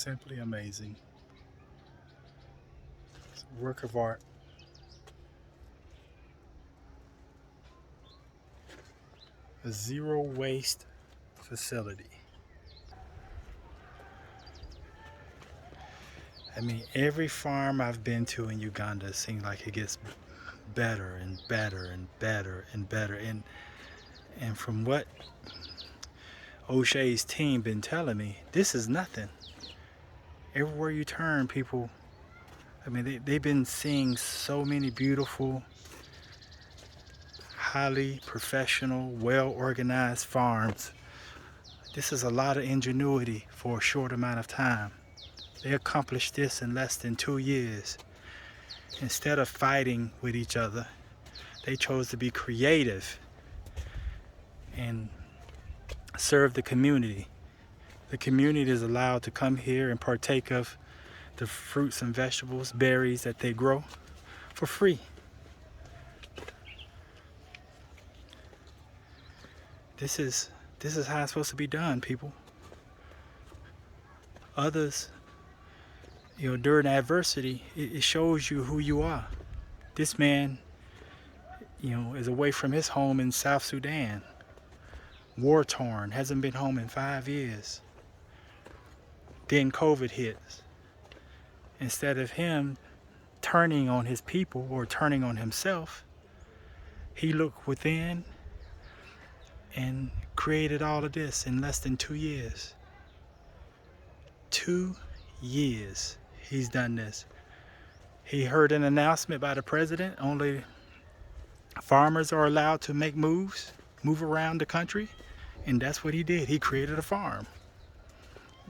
Simply amazing. It's a work of art. A zero waste facility. I mean, every farm I've been to in Uganda seems like it gets better and better and better and better. And from what O'Shea's team been telling me, this is nothing. Everywhere you turn, people, I mean, they've been seeing so many beautiful, highly professional, well-organized farms. This is a lot of ingenuity for a short amount of time. They accomplished this in less than 2 years. Instead of fighting with each other, they chose to be creative and serve the community. The community is allowed to come here and partake of the fruits and vegetables, berries that they grow for free. This is how it's supposed to be done, people. Others, during adversity, it shows you who you are. This man, is away from his home in South Sudan, war-torn, hasn't been home in 5 years. Then COVID hits. Instead of him turning on his people or turning on himself, he looked within and created all of this in less than 2 years. 2 years he's done this. He heard an announcement by the president, only farmers are allowed to make moves, move around the country, and that's what he did. He created a farm,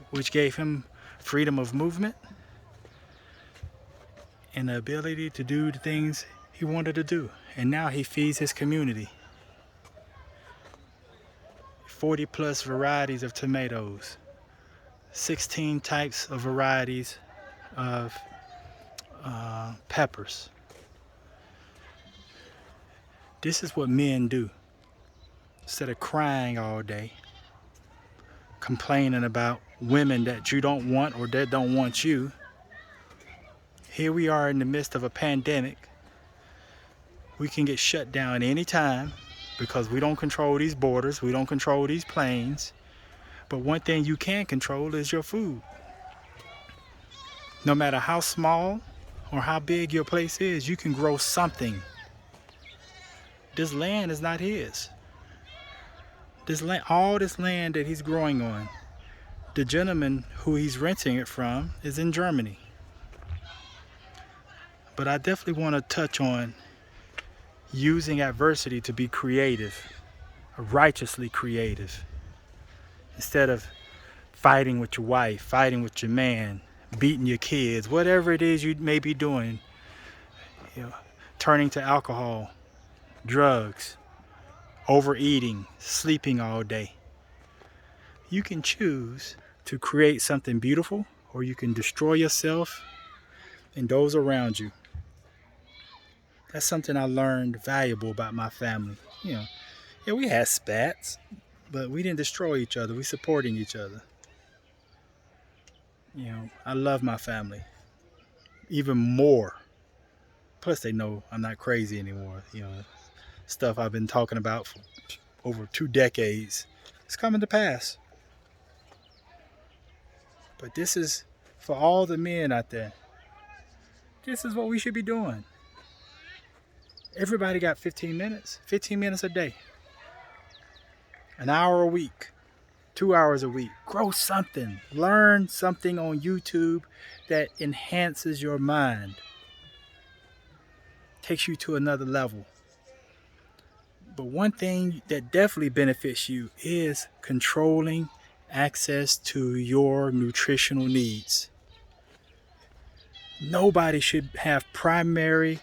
which gave him freedom of movement and the ability to do the things he wanted to do. And now he feeds his community. 40 plus varieties of tomatoes, 16 types of varieties of peppers. This is what men do. Instead of crying all day, complaining about women that you don't want or that don't want you, here we are in the midst of a pandemic. We can get shut down anytime because we don't control these borders, we don't control these planes. But one thing you can control is your food. No matter how small or how big your place is, you can grow something. This land is not his. This land, all this land that he's growing on, the gentleman who he's renting it from is in Germany. But I definitely want to touch on using adversity to be creative, righteously creative. Instead of fighting with your wife, fighting with your man, beating your kids, whatever it is you may be doing, turning to alcohol, drugs, overeating, sleeping all day. You can choose to create something beautiful, or you can destroy yourself and those around you. That's something I learned valuable about my family. We had spats, but we didn't destroy each other. We supporting each other. I love my family even more. Plus, they know I'm not crazy anymore. Stuff I've been talking about for over 2 decades, it's coming to pass. But this is for all the men out there. This is what we should be doing. Everybody got 15 minutes a day, an hour a week, 2 hours a week. Grow something, learn something on YouTube that enhances your mind, takes you to another level. But one thing that definitely benefits you is controlling access to your nutritional needs. Nobody should have primary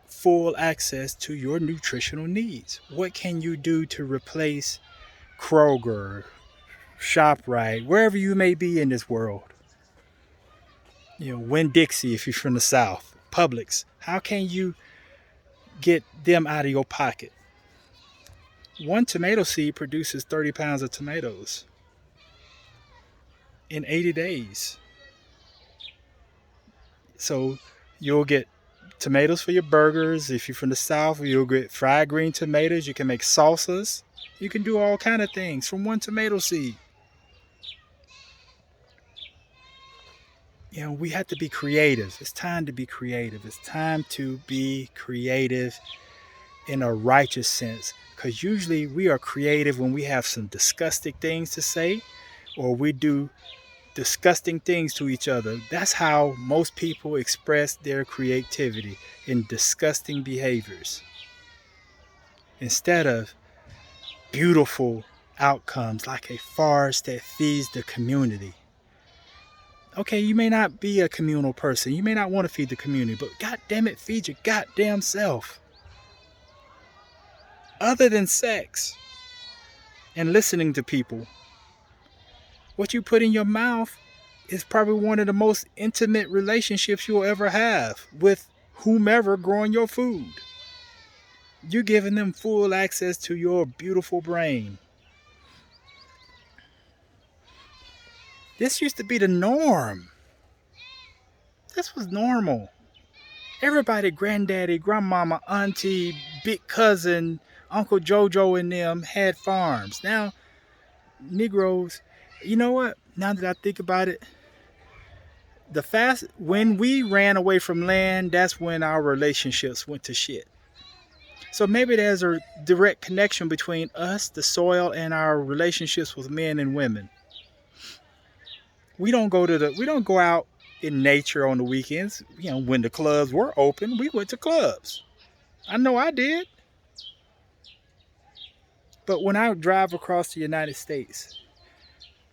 full access to your nutritional needs. What can you do to replace Kroger, ShopRite, wherever you may be in this world? Winn-Dixie if you're from the South, Publix. How can you get them out of your pocket? One tomato seed produces 30 pounds of tomatoes in 80 days. So you'll get tomatoes for your burgers. If you're from the South, you'll get fried green tomatoes. You can make salsas. You can do all kind of things from one tomato seed. We have to be creative. It's time to be creative. It's time to be creative in a righteous sense. Because usually we are creative when we have some disgusting things to say or we do disgusting things to each other. That's how most people express their creativity, in disgusting behaviors instead of beautiful outcomes like a forest that feeds the community. Okay, you may not be a communal person. You may not want to feed the community, but god damn it, feed your goddamn self. Other than sex and listening to people, what you put in your mouth is probably one of the most intimate relationships you'll ever have with whomever growing your food. You're giving them full access to your beautiful brain. This used to be the norm. This was normal. Everybody, granddaddy, grandmama, auntie, big cousin, Uncle Jojo and them had farms. Now, Negroes, you know what? Now that I think about it, when we ran away from land, that's when our relationships went to shit. So maybe there's a direct connection between us, the soil, and our relationships with men and women. We don't go out in nature on the weekends. When the clubs were open, we went to clubs. I know I did. But when I drive across the United States,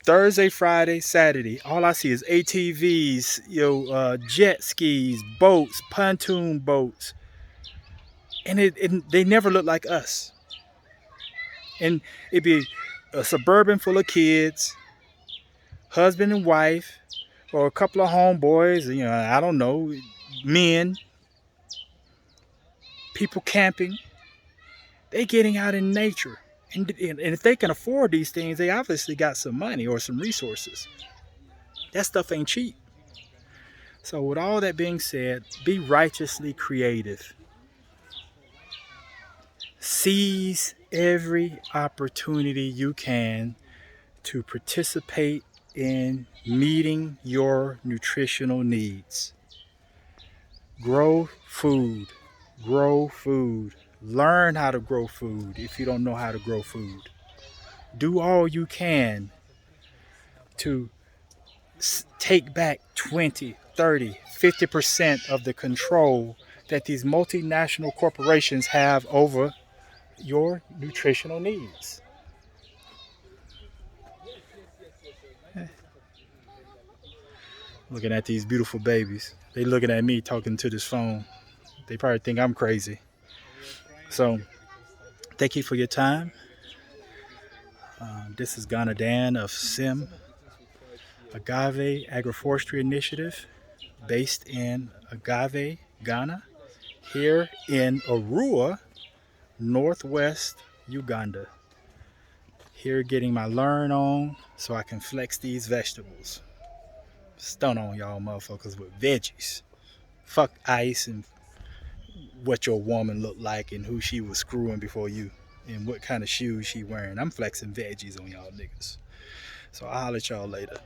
Thursday, Friday, Saturday, all I see is ATVs, jet skis, boats, pontoon boats, and they never look like us. And it'd be a suburban full of kids, husband and wife, or a couple of homeboys, I don't know, men, people camping. They getting out in nature. And if they can afford these things, they obviously got some money or some resources. That stuff ain't cheap. So with all that being said, be righteously creative. Seize every opportunity you can to participate in meeting your nutritional needs. Grow food. Grow food. Learn how to grow food if you don't know how to grow food. Do all you can to take back 20, 30, 50% of the control that these multinational corporations have over your nutritional needs. Looking at these beautiful babies. They looking at me talking to this phone. They probably think I'm crazy. So, thank you for your time. This is Ghana Dan of simagave Agroforestry Initiative, based in Agave, Ghana, here in Arua, Northwest Uganda. Here getting my learn on so I can flex these vegetables. Stun on y'all motherfuckers with veggies. Fuck ice and what your woman looked like and who she was screwing before you and what kind of shoes she wearing. I'm flexing veggies on y'all niggas. So I'll holler at y'all later.